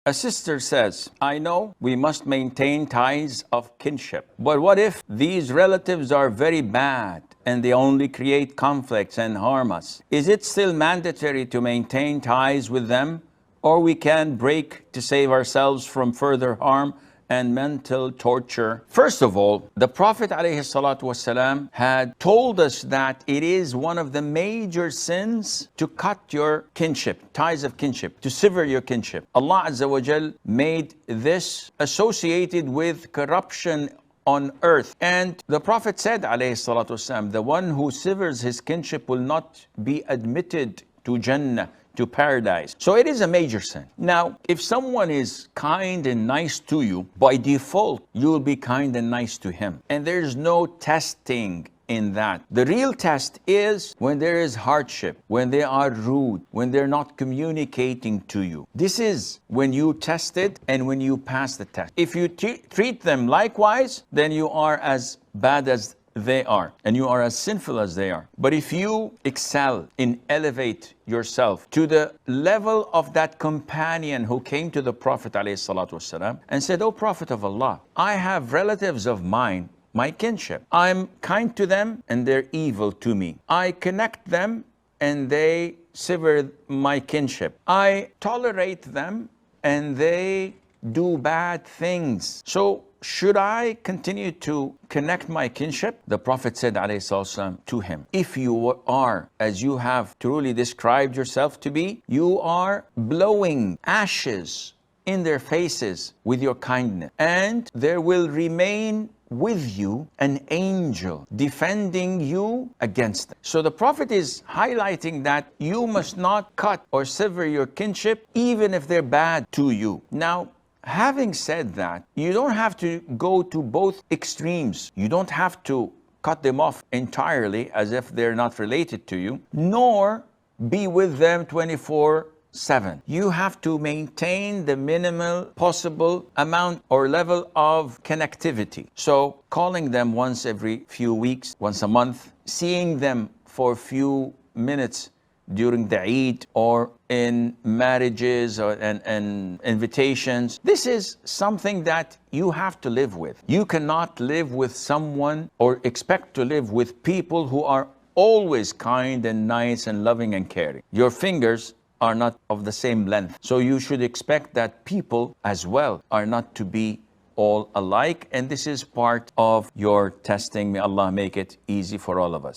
A sister says, I know we must maintain ties of kinship, but what if these relatives are very bad and they only create conflicts and harm us? Is it still mandatory to maintain ties with them, or we can break to save ourselves from further harm and mental torture? First of all, the Prophet ﷺ had told us that it is one of the major sins to cut your kinship, ties of kinship, to sever your kinship. Allah Azza wa Jal made this associated with corruption on earth. And the Prophet said, ﷺ, the one who severs his kinship will not be admitted to Jannah, to paradise. So it is a major sin. Now, if someone is kind and nice to you, by default, you will be kind and nice to him. And there's no testing in that. The real test is when there is hardship, when they are rude, when they're not communicating to you. This is when you test it and when you pass the test. If you treat them likewise, then you are as bad as they are, and you are as sinful as they are. But if you excel in elevate yourself to the level of that companion who came to the Prophet ﷺ and said, "O Prophet of Allah, I have relatives of mine, my kinship. I'm kind to them and they're evil to me. I connect them and they sever my kinship. I tolerate them and they do bad things. So should I continue to connect my kinship?" The Prophet said ﷺ to him, if you are, as you have truly described yourself to be, you are blowing ashes in their faces with your kindness, and there will remain with you an angel defending you against them. So the Prophet is highlighting that you must not cut or sever your kinship even if they're bad to you. Now, having said that, you don't have to go to both extremes. You don't have to cut them off entirely as if they're not related to you, nor be with them 24/7. You have to maintain the minimal possible amount or level of connectivity. So calling them once every few weeks, once a month, seeing them for a few minutes during the Eid or in marriages and invitations. This is something that you have to live with. You cannot live with someone or expect to live with people who are always kind and nice and loving and caring. Your fingers are not of the same length. So you should expect that people as well are not to be all alike. And this is part of your testing. May Allah make it easy for all of us.